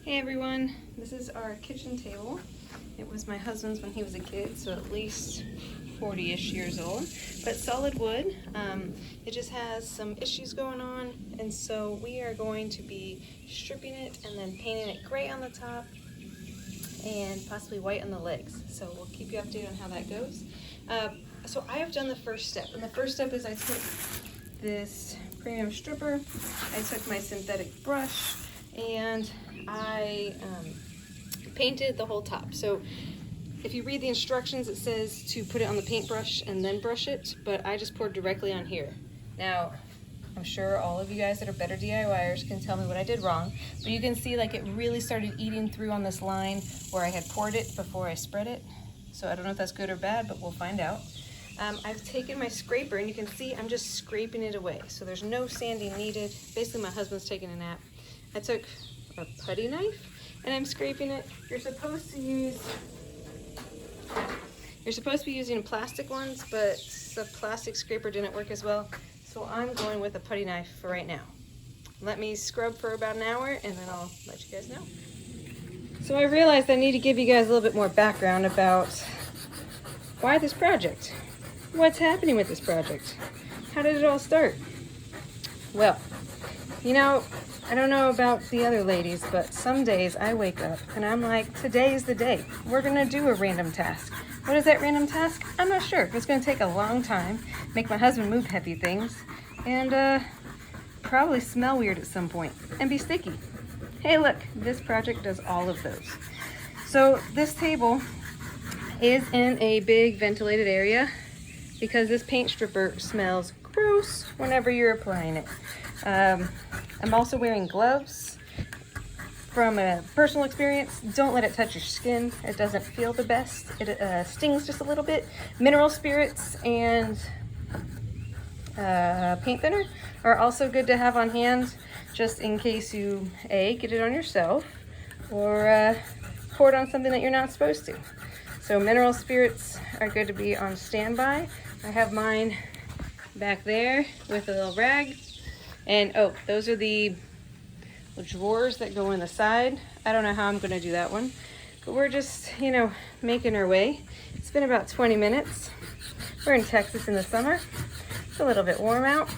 Hey everyone, this is our kitchen table. It was my husband's when he was a kid, so at least 40-ish years old, but solid wood. It just has some issues going on, and so we are going to be stripping it and then painting it gray on the top and possibly white on the legs. So we'll keep you updated on how that goes. So I have done the first step, and the first step is I took this premium stripper, I took my synthetic brush, and I painted the whole top. So if you read the instructions, it says to put it on the paintbrush and then brush it, but I just poured directly on here. Now, I'm sure all of you guys that are better DIYers can tell me what I did wrong, but you can see like it really started eating through on this line where I had poured it before I spread it. So I don't know if that's good or bad, but we'll find out. I've taken my scraper and you can see I'm just scraping it away. So there's no sanding needed. Basically my husband's taking a nap. I took a putty knife and I'm scraping it. You're supposed to be using plastic ones, but the plastic scraper didn't work as well. So I'm going with a putty knife for right now. Let me scrub for about an hour and then I'll let you guys know. So I realized I need to give you guys a little bit more background about why this project. What's happening with this project? How did it all start? Well, you know, I don't know about the other ladies, but some days I wake up and I'm like, today's the day. We're gonna do a random task. What is that random task? I'm not sure. It's gonna take a long time, make my husband move heavy things, and probably smell weird at some point and be sticky. Hey look, this project does all of those. So this table is in a big ventilated area because this paint stripper smells gross whenever you're applying it. I'm also wearing gloves. From a personal experience, don't let it touch your skin. It doesn't feel the best. It stings just a little bit. Mineral spirits and paint thinner are also good to have on hand just in case you get it on yourself or pour it on something that you're not supposed to. So mineral spirits are good to be on standby. I have mine back there with a little rag. And oh, those are the drawers that go in the side. I don't know how I'm gonna do that one, but we're just, you know, making our way. It's been about 20 minutes. We're in Texas in the summer. It's a little bit warm out.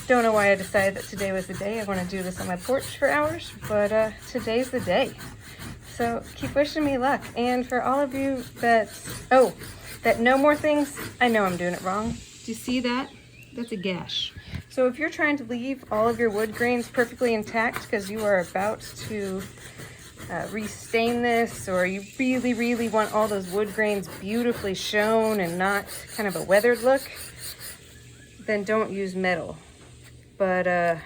Don't know why I decided that today was the day. I want to do this on my porch for hours, but today's the day. So keep wishing me luck. And for all of you that know more things, I know I'm doing it wrong. Do you see that? That's a gash. So if you're trying to leave all of your wood grains perfectly intact because you are about to restain this, or you really, really want all those wood grains beautifully shown and not kind of a weathered look, then don't use metal. But I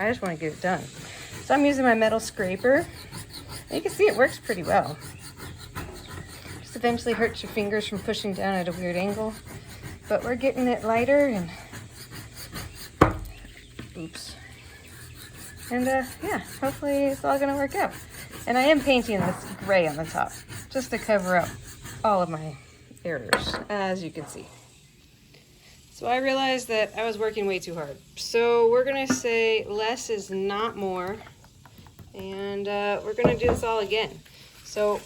just want to get it done. So I'm using my metal scraper. And you can see it works pretty well. Just eventually hurts your fingers from pushing down at a weird angle. But we're getting it lighter and oops. And yeah, hopefully it's all gonna work out. And I am painting this gray on the top, just to cover up all of my errors, as you can see. So I realized that I was working way too hard. So we're gonna say less is not more. And we're gonna do this all again. So,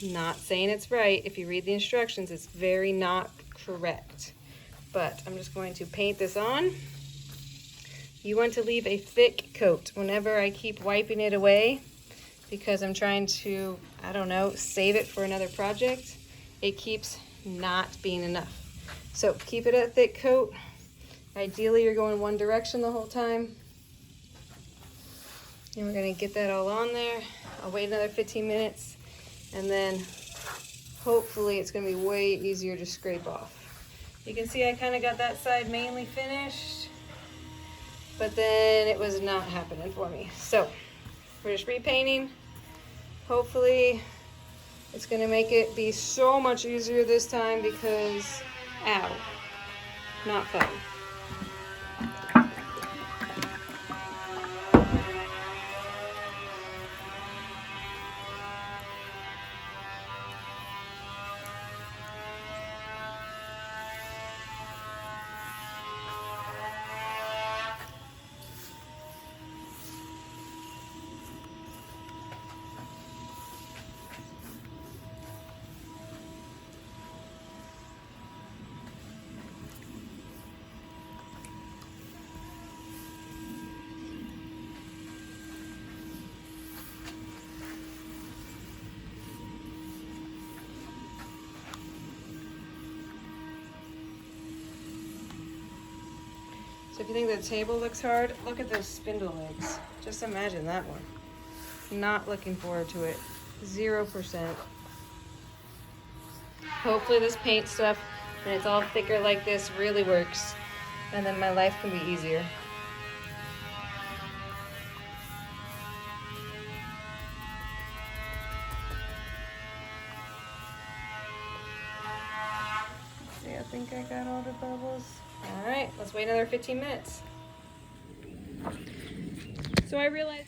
not saying it's right. If you read the instructions, it's very not correct. But I'm just going to paint this on. You want to leave a thick coat whenever I keep wiping it away because I'm trying to, I don't know, save it for another project. It keeps not being enough. So keep it a thick coat. Ideally, you're going one direction the whole time. And we're gonna get that all on there. I'll wait another 15 minutes and then hopefully it's gonna be way easier to scrape off. You can see I kind of got that side mainly finished, but then it was not happening for me. So we're just repainting. Hopefully it's gonna make it be so much easier this time because, ow, not fun. So if you think the table looks hard, look at those spindle legs. Just imagine that one. Not looking forward to it. 0%. Hopefully this paint stuff, when it's all thicker like this, really works. And then my life can be easier. See, I think I got all the bubbles. All right, let's wait another 15 minutes. So I realized,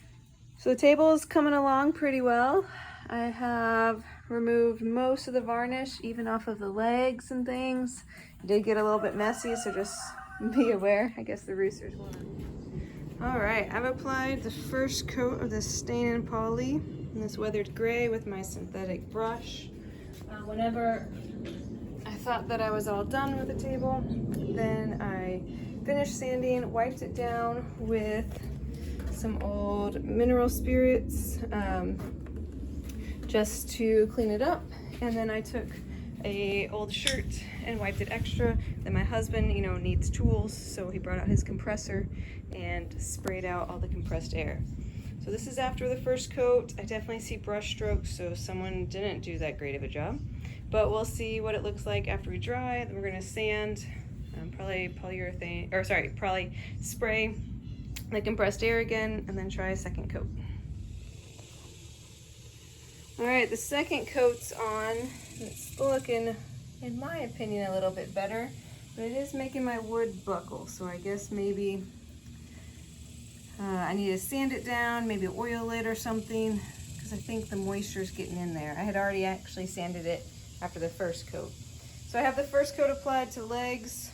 so the table is coming along pretty well. I have removed most of the varnish, even off of the legs and things. It did get a little bit messy, so just be aware. I guess the roosters won. All right, I've applied the first coat of this stain and poly in this weathered gray with my synthetic brush. Whenever I thought that I was all done with the table, then I finished sanding, wiped it down with some old mineral spirits just to clean it up. And then I took a old shirt and wiped it extra. Then my husband, you know, needs tools, so he brought out his compressor and sprayed out all the compressed air. So this is after the first coat. I definitely see brush strokes, so someone didn't do that great of a job. But we'll see what it looks like after we dry. Then we're gonna sand, probably spray the compressed air again, and then try a second coat. All right, the second coat's on. It's looking, in my opinion, a little bit better, but it is making my wood buckle. So I guess maybe I need to sand it down, maybe oil it or something, because I think the moisture's getting in there. I had already actually sanded it after the first coat. So I have the first coat applied to legs.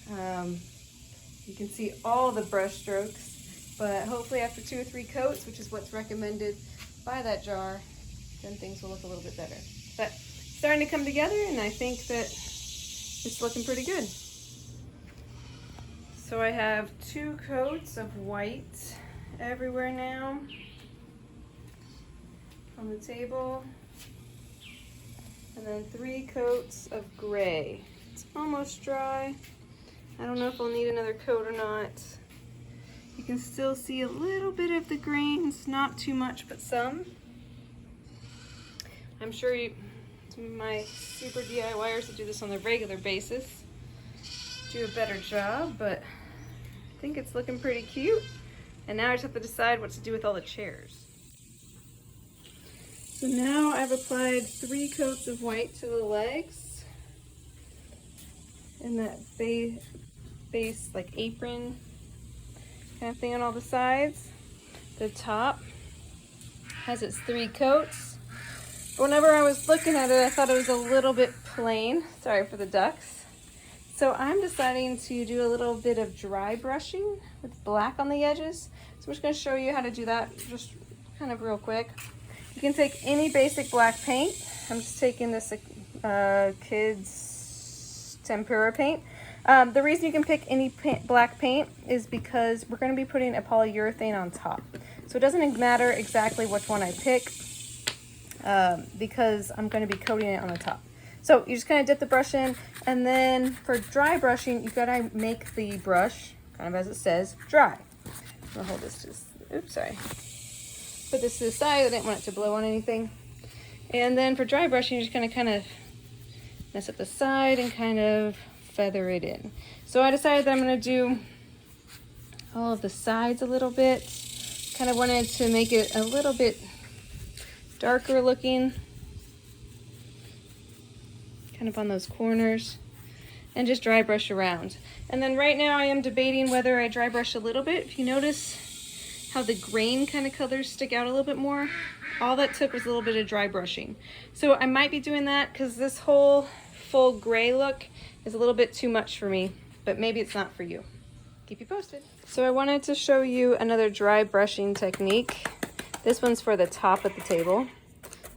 You can see all the brush strokes, but hopefully after 2 or 3 coats, which is what's recommended by that jar, then things will look a little bit better. But starting to come together, and I think that it's looking pretty good. So I have 2 coats of white everywhere now on the table, and then 3 coats of gray. It's almost dry. I don't know if I'll need another coat or not. You can still see a little bit of the grains, not too much, but some. I'm sure some of my super DIYers that do this on a regular basis do a better job, but I think it's looking pretty cute. And now I just have to decide what to do with all the chairs. So now I've applied 3 coats of white to the legs and that base like apron kind of thing on all the sides. The top has its 3 coats. But whenever I was looking at it, I thought it was a little bit plain. Sorry for the ducks. So I'm deciding to do a little bit of dry brushing with black on the edges. So I'm just going to show you how to do that just kind of real quick. You can take any basic black paint. I'm just taking this kids tempera paint. The reason you can pick any black paint is because we're going to be putting a polyurethane on top. So it doesn't matter exactly which one I pick because I'm going to be coating it on the top. So you just kind of dip the brush in, and then for dry brushing, you've got to make the brush, kind of as it says, dry. I'll hold this just, oops, sorry. Put this to the side. I didn't want it to blow on anything. And then for dry brushing, you're just going to kind of mess up the side and kind of feather it in. So I decided that I'm going to do all of the sides a little bit. Kind of wanted to make it a little bit darker looking, kind of on those corners, and just dry brush around. And then right now I am debating whether I dry brush a little bit. If you notice how the grain kind of colors stick out a little bit more, all that took was a little bit of dry brushing. So I might be doing that because this whole full gray look is a little bit too much for me, but maybe it's not for you. Keep you posted. So I wanted to show you another dry brushing technique. This one's for the top of the table.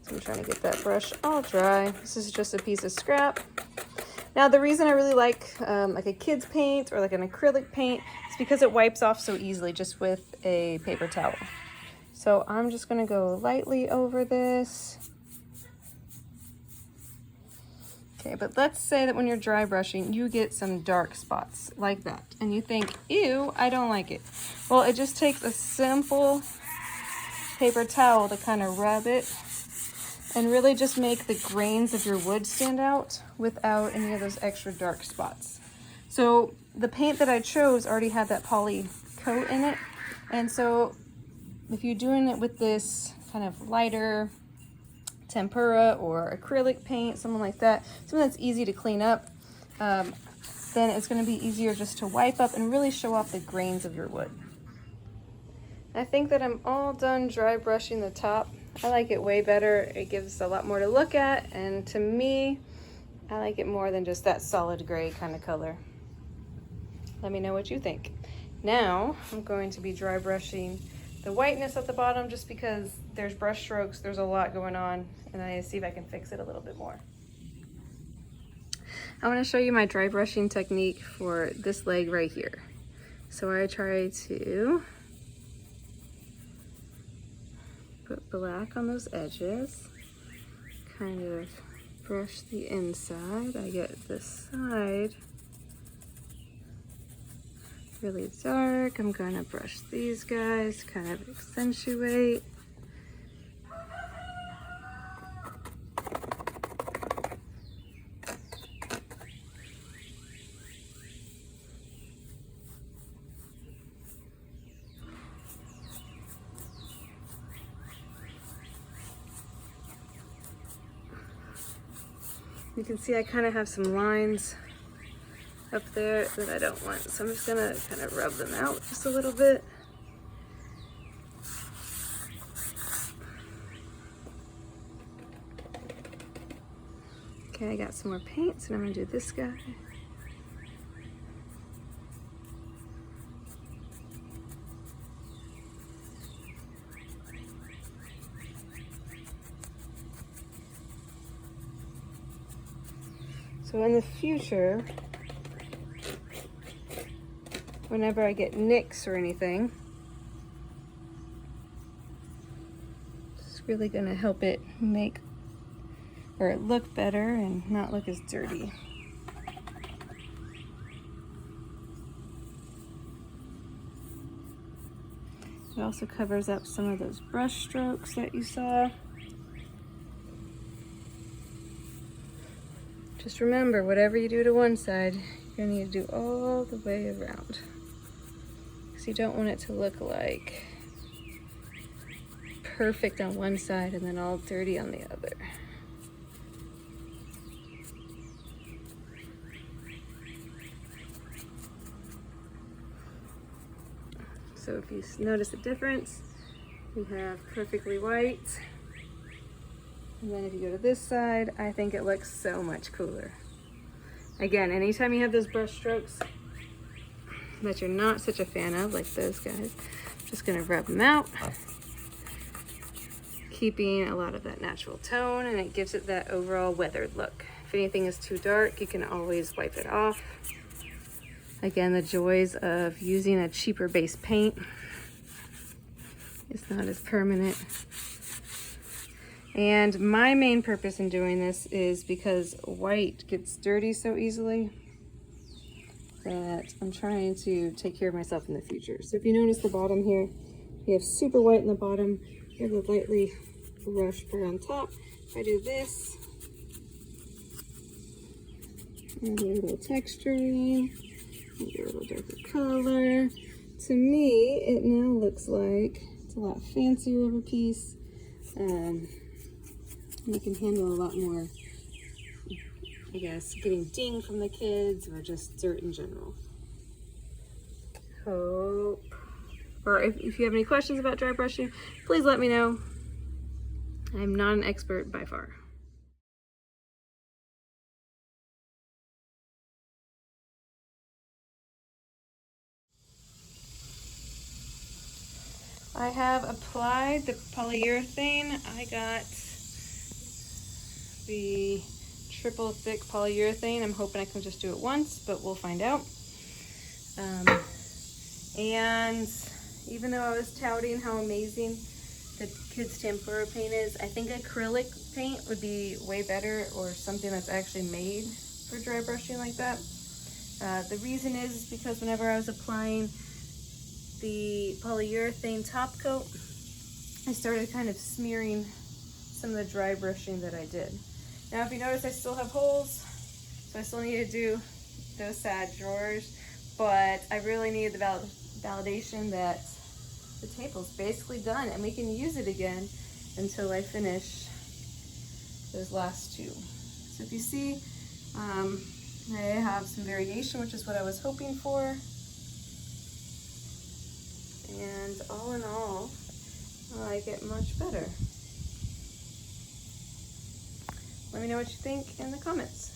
So I'm trying to get that brush all dry. This is just a piece of scrap. Now the reason I really like a kid's paint or like an acrylic paint is because it wipes off so easily just with a paper towel. So I'm just gonna go lightly over this. Okay, but let's say that when you're dry brushing, you get some dark spots like that, and you think, ew, I don't like it. Well, it just takes a simple paper towel to kind of rub it and really just make the grains of your wood stand out without any of those extra dark spots. So the paint that I chose already had that poly coat in it, and so if you're doing it with this kind of lighter tempera or acrylic paint, something like that, something that's easy to clean up, then it's going to be easier just to wipe up and really show off the grains of your wood. I think that I'm all done dry brushing the top. I like it way better. It gives a lot more to look at, and to me, I like it more than just that solid gray kind of color. Let me know what you think. Now I'm going to be dry brushing the whiteness at the bottom, just because there's brush strokes, there's a lot going on, and I see if I can fix it a little bit more. I want to show you my dry brushing technique for this leg right here. So I try to put black on those edges, kind of brush the inside. I get this side really dark. I'm going to brush these guys, kind of accentuate. You can see I kind of have some lines up there that I don't want, so I'm just gonna kind of rub them out just a little bit. Okay, I got some more paint, so I'm gonna do this guy. So in the future, whenever I get nicks or anything, it's really gonna help it make or look better and not look as dirty. It also covers up some of those brush strokes that you saw. Just remember, whatever you do to one side, you're gonna need to do all the way around, because you don't want it to look like perfect on one side and then all dirty on the other. So if you notice a difference, we have perfectly white. And then if you go to this side, I think it looks so much cooler. Again, anytime you have those brush strokes that you're not such a fan of, like those guys, I'm just gonna rub them out, keeping a lot of that natural tone, and it gives it that overall weathered look. If anything is too dark, you can always wipe it off. Again, the joys of using a cheaper base paint. It's not as permanent. And my main purpose in doing this is because white gets dirty so easily that I'm trying to take care of myself in the future. So if you notice the bottom here, you have super white in the bottom. You have the lightly brushed part on top. If I do this, and do a little texturing, maybe a little darker color. To me, it now looks like it's a lot fancier of a piece. You can handle a lot more, I guess, getting dinged from the kids or just dirt in general. Hope. Or if you have any questions about dry brushing, please let me know. I'm not an expert by far. I have applied the polyurethane. I got the triple thick polyurethane. I'm hoping I can just do it once, but we'll find out. And even though I was touting how amazing the kids' tempera paint is. I think acrylic paint would be way better, or something that's actually made for dry brushing like that. The reason is because whenever I was applying the polyurethane top coat, I started kind of smearing some of the dry brushing that I did. Now if you notice, I still have holes, so I still need to do those side drawers, but I really needed the validation that the table's basically done and we can use it again until I finish those last two. So if you see, I have some variation, which is what I was hoping for. And all in all, I like it much better. Let me know what you think in the comments.